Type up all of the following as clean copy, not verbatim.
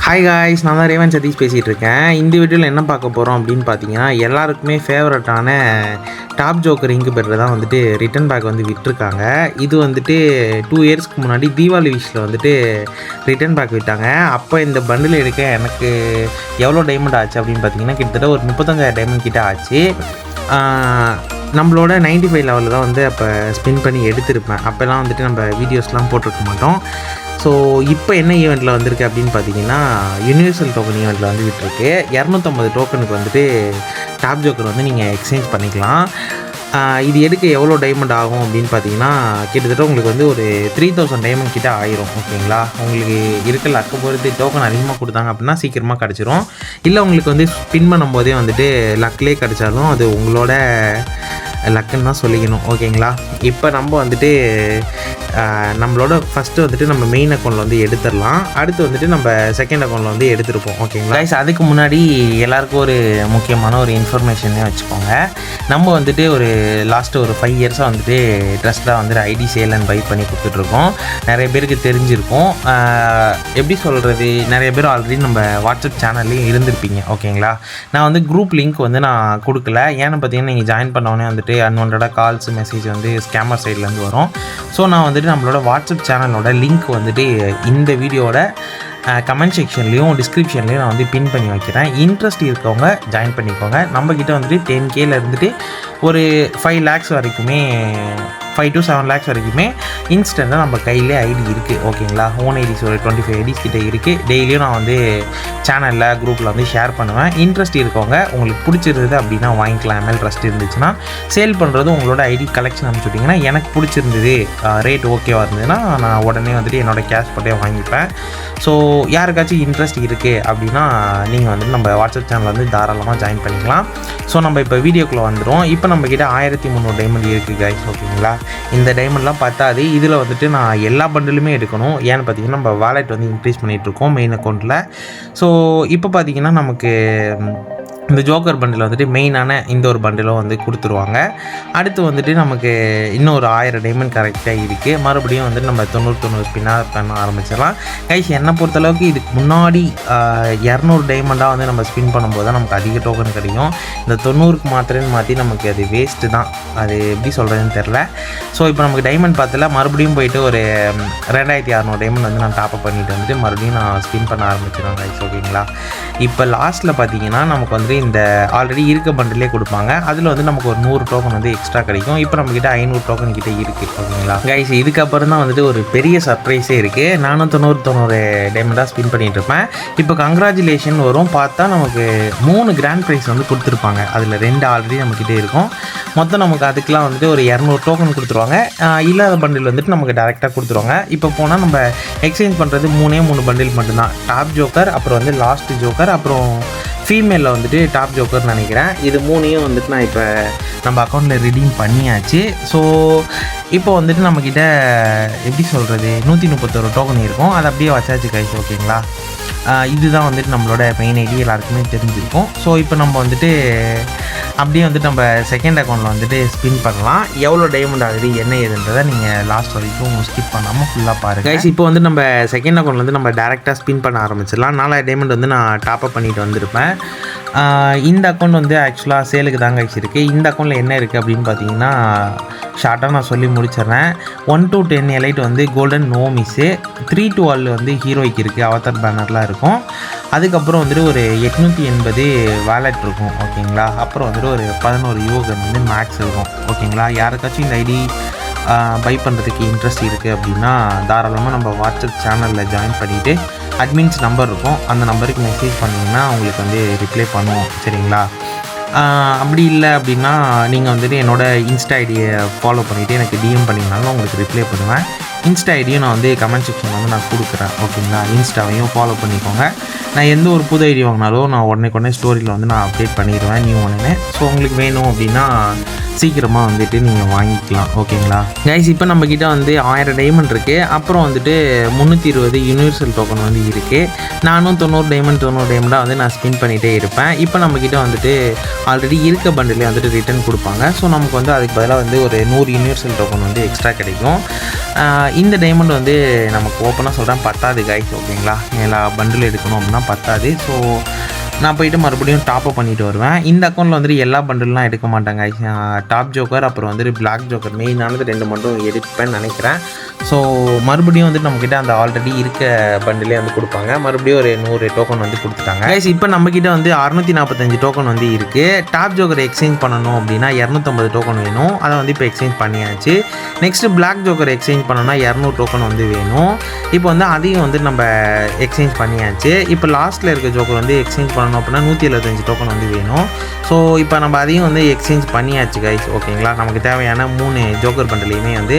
Hi guys, நான் தான் Raven Satish பேசிகிட்டு இருக்கேன். இந்த வீடியோவில் என்ன பார்க்க போகிறோம் அப்படின்னு பார்த்தீங்கன்னா, எல்லாருக்குமே ஃபேவரட்டான டாப் ஜோக்கர் இன்குபேட்டர் தான் வந்துட்டு ரிட்டன் பேக் வந்து விட்டுருக்காங்க. இது வந்துட்டு 2 இயர்ஸ்க்கு முன்னாடி தீபாவளி விஷயில் வந்துட்டு ரிட்டன் பேக் விட்டாங்க. அப்போ இந்த பண்டில் எடுக்க எனக்கு எவ்வளோ டைமண்ட் ஆச்சு அப்படின்னு பார்த்தீங்கன்னா, கிட்டத்தட்ட ஒரு 35,000 டைமண்ட் கிட்ட ஆச்சு. நம்மளோட 95 லெவலில் தான் வந்து அப்போ ஸ்பின் பண்ணி எடுத்திருப்பேன். அப்போல்லாம் வந்துட்டு நம்ம வீடியோஸ்லாம் போட்டிருக்க மாட்டோம். ஸோ இப்போ என்ன ஈவெண்ட்டில் வந்திருக்கு அப்படின்னு பார்த்தீங்கன்னா, யூனிவர்சல் டோக்கன் ஈவெண்ட்டில் வந்து விட்டுருக்கு. 250 டோக்கனுக்கு வந்துட்டு டாப் ஜோக்கர் வந்து நீங்கள் எக்ஸ்சேஞ்ச் பண்ணிக்கலாம். இது எடுக்க எவ்வளோ டைமண்ட் ஆகும் அப்படின்னு பார்த்தீங்கன்னா, கிட்டத்தட்ட உங்களுக்கு வந்து ஒரு 3000 டைமண்ட் கிட்ட ஆயிரும். ஓகேங்களா, உங்களுக்கு இருக்க லக்கை பொறுத்து டோக்கன் அதிகமாக கொடுத்தாங்க அப்படின்னா சீக்கிரமாக கிடச்சிரும். இல்லை உங்களுக்கு வந்து ஸ்பின் பண்ணும்போதே வந்துட்டு லக்லேயே கிடச்சாலும் அது உங்களோட லக்குன்னு தான் சொல்லிக்கணும். ஓகேங்களா, இப்போ நம்ம வந்துட்டு நம்மளோட ஃபஸ்ட்டு வந்துட்டு நம்ம மெயின் அக்கௌண்ட்டில் வந்து எடுத்துடலாம். அடுத்து வந்துட்டு நம்ம செகண்ட் அக்கௌண்ட்டில் வந்து எடுத்துருப்போம். ஓகேங்களா கைஸ், அதுக்கு முன்னாடி எல்லாருக்கும் ஒரு முக்கியமான ஒரு இன்ஃபர்மேஷனே வச்சுக்கோங்க. நம்ம வந்துட்டு ஒரு லாஸ்ட்டு ஒரு 5 இயர்ஸாக வந்துட்டு ட்ரெஸ்ட்டில் வந்துட்டு ஐடி சேல் அண்ட் பை பண்ணி கொடுத்துட்ருக்கோம். நிறைய பேருக்கு தெரிஞ்சிருக்கும். எப்படி சொல்கிறது, நிறைய பேர் ஆல்ரெடி நம்ம வாட்ஸ்அப் சேனல்லையும் இருந்திருப்பீங்க. ஓகேங்களா, நான் வந்து குரூப் லிங்க் வந்து நான் கொடுக்கல. ஏன்னு பார்த்தீங்கன்னா, நீங்கள் ஜாயின் பண்ணோன்னே வந்துட்டு அன்வான்டடாக கால்ஸ் மெசேஜ் வந்து ஸ்கேமர் சைட்லேருந்து வரும். ஸோ நான் வந்துட்டு நம்மளோட வாட்ஸ்அப் சேனலோட லிங்க் வந்துட்டு இந்த வீடியோட கமெண்ட் செக்ஷன்லேயும் டிஸ்கிரிப்ஷன்லேயும் நான் வந்து பின் பண்ணி வைக்கிறேன். இன்ட்ரெஸ்ட் இருக்கவங்க ஜாயின் பண்ணிக்கோங்க. நம்மக்கிட்ட வந்துட்டு 10Kல இருந்துட்டு ஒரு 5 lakhs வரைக்குமே 5 to 7 lakhs வரைக்குமே இன்ஸ்டண்ட்டாக நம்ம கையிலே ஐடி இருக்குது. ஓகேங்களா, ஓன் ஐடிஸ் ஒரு 25 ஐடிஸ் கிட்டே இருக்குது. டெய்லியும் நான் வந்து சேனலில் குரூப்பில் வந்து ஷேர் பண்ணுவேன். இன்ட்ரெஸ்ட் இருக்கவங்க உங்களுக்கு பிடிச்சிருந்தது அப்படின்னா வாங்கிக்கலாம். எம்எல் ட்ரஸ்ட் இருந்துச்சுன்னா சேல் பண்ணுறது உங்களோட ஐடி கலெக்ஷன் அனுப்பிச்சுட்டிங்கன்னா, எனக்கு பிடிச்சிருந்தது, ரேட் ஓகேவாக இருந்ததுன்னா நான் உடனே வந்துட்டு என்னோடய கேஷ் போட்டே வாங்கிப்பேன். ஸோ யாருக்காச்சும் இன்ட்ரெஸ்ட் இருக்குது அப்படின்னா நீங்கள் வந்துட்டு நம்ம வாட்ஸ்அப் சேனலில் வந்து தாராளமாக ஜாயின் பண்ணிக்கலாம். ஸோ நம்ம இப்போ வீடியோக்குள்ளே வந்துடும். இப்போ நம்மக்கிட்ட 1300 டைமண்ட் இருக்குது கைஸ். ஓகேங்களா, இந்த டைமண்ட்லாம் பத்தாது. இதில் வந்துட்டு நான் எல்லா பண்டிலுமே எடுக்கணும். ஏன்னு பார்த்தீங்கன்னா, நம்ம வாலெட் வந்து இன்க்ரீஸ் பண்ணிகிட்ருக்கோம் மெயின் அக்கௌண்ட்டில். ஸோ இப்போ பார்த்தீங்கன்னா நமக்கு இந்த ஜோக்கர் பண்டில் வந்துட்டு மெயினான இந்த ஒரு பண்டிலும் வந்து கொடுத்துருவாங்க. அடுத்து வந்துட்டு நமக்கு இன்னும் ஒரு 1000 டைமண்ட் கரெக்டாக இருக்குது. மறுபடியும் வந்துட்டு நம்ம 90 ஸ்பின்னாக பண்ண ஆரம்பிச்சிடலாம். கைஸ், என்னை பொறுத்தளவுக்கு இதுக்கு முன்னாடி 200 டைமண்டாக வந்து நம்ம ஸ்பின் பண்ணும்போது தான் நமக்கு அதிக டோக்கன் கிடைக்கும். இந்த 90க்கு மாத்திரன்னு நமக்கு அது வேஸ்ட்டு தான். அது எப்படி சொல்கிறதுன்னு தெரில. ஸோ இப்போ நமக்கு டைமண்ட் பார்த்துல மறுபடியும் போயிட்டு ஒரு 2600 டைமண்ட் வந்து நான் டாப்அப் பண்ணிட்டு வந்துட்டு மறுபடியும் நான் ஸ்பின் பண்ண ஆரம்பிச்சிடுவேன் கைஸ். ஓகேங்களா, இப்போ லாஸ்ட்டில் பார்த்தீங்கன்னா நமக்கு வந்து இந்த ஆல்ரெடி இருக்க பண்டிலே கொடுப்பாங்க. அதில் வந்து நமக்கு ஒரு 100 டோக்கன் வந்து எக்ஸ்ட்ரா கிடைக்கும். இப்போ நம்மக்கிட்ட 500 டோக்கன் கிட்டே இருக்குது. ஓகேங்களா கைஸ், இதுக்கப்புறம் தான் வந்துட்டு ஒரு பெரிய சர்ப்ரைஸே இருக்குது. நானும் 90 டைமண்டாக ஸ்பின் பண்ணிகிட்டு இருப்பேன். இப்போ கங்க்ராச்சுலேஷன் வரும். பார்த்தா நமக்கு 3 கிராண்ட் ப்ரைஸ் வந்து கொடுத்துருப்பாங்க. அதில் 2 ஆல்ரெடி நம்மக்கிட்டே இருக்கும். மொத்தம் நமக்கு அதுக்கெலாம் வந்துட்டு ஒரு 200 டோக்கன் கொடுத்துருவாங்க. இல்லாத பண்டில் வந்துட்டு நமக்கு டேரெக்டாக கொடுத்துருவாங்க. இப்போ போனால் நம்ம எக்ஸ்சேஞ்ச் பண்ணுறது 3 பண்டில் மட்டும்தான். டாப் ஜோக்கர், அப்புறம் வந்து லாஸ்ட் ஜோக்கர், அப்புறம் ஃபீமேலில் வந்துட்டு டாப் ஜோக்கர்னு நினைக்கிறேன். இது 3 வந்துட்டு நான் இப்போ நம்ம அக்கௌண்ட்டில் ரிடீம் பண்ணியாச்சு. ஸோ இப்போ வந்துட்டு நம்மக்கிட்ட எப்படி சொல்கிறது 131 டோக்கன் இருக்கும். அதை அப்படியே வச்சாச்சு கைஸ். ஓகேங்களா, இதுதான் வந்துட்டு நம்மளோட மெயின் ஐடி, எல்லாருக்குமே தெரிஞ்சிருக்கும். ஸோ இப்போ நம்ம வந்துட்டு அப்படியே வந்துட்டு நம்ம செகண்ட் அக்கௌண்ட்டில் வந்துட்டு ஸ்பின் பண்ணலாம். எவ்வளோ டைமண்ட் ஆகுது என்ன ஏதுன்றதை நீங்கள் லாஸ்ட் வரைக்கும் ஸ்கிப் பண்ணாமல் ஃபுல்லாக பாருங்கள் கைஸ். இப்போ வந்து நம்ம செகண்ட் அக்கௌண்ட்டில் வந்து நம்ம டேரெக்டாக ஸ்பின் பண்ண ஆரம்பிச்சிடலாம். 4000 டைமண்ட் வந்து நான் டாப்அப் பண்ணிட்டு வந்திருப்பேன். இந்த அக்கௌண்ட் வந்து ஆக்சுவலாக சேலுக்கு தாங்க இருக்குது. இந்த அக்கௌண்ட்டில் என்ன இருக்குது அப்படின்னு பார்த்தீங்கன்னா, ஷார்ட்டாக நான் சொல்லி முடிச்சிடுறேன். 1 to 10 எலைட் வந்து கோல்டன் நோ மிஸ்ஸு, 3 to 12 வந்து ஹீரோய்க்கு இருக்குது, அவதார் பேனர்லாம் இருக்கும். அதுக்கப்புறம் வந்துட்டு ஒரு 880 வாலெட் இருக்கும். ஓகேங்களா, அப்புறம் வந்துட்டு ஒரு 11 யூகன் வந்து மேக்ஸ் இருக்கும். ஓகேங்களா, யாருக்காச்சும் இந்த ஐடி பை பண்ணுறதுக்கு இன்ட்ரெஸ்ட் இருக்குது அப்படின்னா தாராளமாக நம்ம வாட்ஸ்அப் சேனலில் ஜாயின் பண்ணிவிட்டு அட்மின்ஸ் நம்பர் இருக்கும், அந்த நம்பருக்கு மெசேஜ் பண்ணிங்கன்னா உங்களுக்கு வந்து ரிப்ளை பண்ணுவோம். சரிங்களா, அப்படி இல்லை அப்படின்னா நீங்கள் வந்துட்டு என்னோடய இன்ஸ்டா ஐடியை ஃபாலோ பண்ணிவிட்டு எனக்கு டிஎம் பண்ணிங்கனாலும் உங்களுக்கு ரிப்ளை பண்ணுவேன். இன்ஸ்டா ஐடியும் நான் வந்து கமெண்ட் செக்ஷனில் வந்து நான் கொடுக்குறேன். ஓகேங்களா, இன்ஸ்டாவையும் ஃபாலோ பண்ணிக்கோங்க. நான் எந்த ஒரு புது ஐடி வாங்கினாலும் நான் உடனே ஸ்டோரியில் வந்து நான் அப்டேட் பண்ணிடுவேன் நியூ ஒன்று. ஸோ உங்களுக்கு வேணும் அப்படின்னா சீக்கிரமாக வந்துட்டு நீங்கள் வாங்கிக்கலாம். ஓகேங்களா கைஸ், இப்போ நம்மக்கிட்ட வந்து 1000 டைமண்ட் இருக்குது. அப்புறம் வந்துட்டு 320 யூனிவர்சல் டோக்கன் வந்து இருக்குது. நானும் 90 டைமண்டாக வந்து நான் ஸ்பின் பண்ணிகிட்டே இருப்பேன். இப்போ நம்மக்கிட்ட வந்துட்டு ஆல்ரெடி இருக்க பண்டிலே வந்துட்டு ரிட்டர்ன் கொடுப்பாங்க. ஸோ நமக்கு வந்து அதுக்கு பதிலாக வந்து ஒரு 100 யூனிவர்சல் டோக்கன் வந்து எக்ஸ்ட்ரா கிடைக்கும். இந்த டைமண்ட் வந்து நமக்கு ஓப்பனாக சொல்கிறேன் பத்தாது கைஸ். ஓகேங்களா, எல்லா பண்டில் எடுக்கணும் அப்படின்னா பத்தாது. ஸோ நான் போய்ட்டு மறுபடியும் டாப்அப் பண்ணிட்டு வருவேன். இந்த அக்கௌண்ட்டில் வந்துட்டு எல்லா பண்டில்லாம் எடுக்க மாட்டாங்க. டாப் ஜோக்கர் அப்புறம் வந்துட்டு பிளாக் ஜோக்கர் மெயினானது 2 மட்டும் எடுப்பேன்னு நினைக்கிறேன். ஸோ மறுபடியும் வந்துட்டு நம்மக்கிட்ட அந்த ஆல்ரெடி இருக்க பண்டிலே வந்து கொடுப்பாங்க. மறுபடியும் ஒரு 100 டோக்கன் வந்து கொடுத்துட்டாங்க கைஸ். இப்போ நம்மக்கிட்ட வந்து 645 டோக்கன் வந்து இருக்குது. டாப் ஜோக்கர் எக்ஸ்சேஞ்ச் பண்ணணும் அப்படின்னா 250 டோக்கன் வேணும். அதை வந்து இப்போ எக்ஸ்சேஞ்ச் பண்ணியாச்சு. நெக்ஸ்ட்டு பிளாக் ஜோக்கர் எக்ஸ்சேஞ்ச் பண்ணோன்னா 200 டோக்கன் வந்து வேணும். இப்போ வந்து அதையும் வந்து நம்ம எக்ஸ்சேஞ்ச் பண்ணியாச்சு. இப்போ லாஸ்ட்டில் இருக்க ஜோக்கர் வந்து எக்ஸ்சேஞ்ச் பண்ணணும் அப்படின்னா 175 டோக்கன் வந்து வேணும். ஸோ இப்போ நம்ம அதையும் வந்து எக்ஸ்சேஞ்ச் பண்ணியாச்சு கைஸ். ஓகேங்களா, நமக்கு தேவையான 3 ஜோக்கர் பண்டிலையுமே வந்து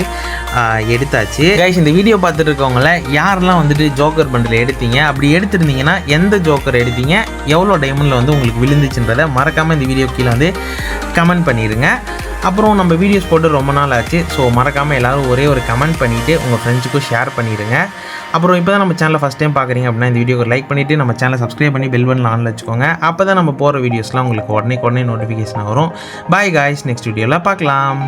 எடுத்தாச்சு கைஸ். இந்த வீடியோ பார்த்துட்டு இருக்கவங்கள யாரெல்லாம் வந்துட்டு ஜோக்கர் பண்டில் எடுத்தீங்க, அப்படி எடுத்துருந்தீங்கன்னா எந்த ஜோக்கர் எடுத்தீங்க, எவ்வளோ டைமண்டில் வந்து உங்களுக்கு விழுந்துச்சுன்றதை மறக்காமல் இந்த வீடியோ கீழே வந்து கமெண்ட் பண்ணிடுங்க. அப்புறம் நம்ம வீடியோஸ் போட்டு ரொம்ப நாள் ஆச்சு. ஸோ மறக்காமல் எல்லோரும் ஒரே ஒரு கமெண்ட் பண்ணிவிட்டு உங்கள் ஃப்ரெண்ட்ஸுக்கும் ஷேர் பண்ணிடுங்க. அப்புறம் இப்போ தான் நம்ம சேனலை ஃபஸ்ட் டைம் பார்க்குறீங்க அப்படின்னா இந்த வீடியோக்கு லைக் பண்ணிவிட்டு நம்ம சேனலை சப்ஸ்கிரைப் பண்ணி பெல் பட்டன் ஆன்ல வச்சுக்கோங்க. அப்போ தான் நம்ம போகிற வீடியோஸ்லாம் உங்களுக்கு உடனே நோட்டிஃபிகேஷன் வரும். பாய் காய்ஸ், நெக்ஸ்ட் வீடியோவில் பார்க்கலாம்.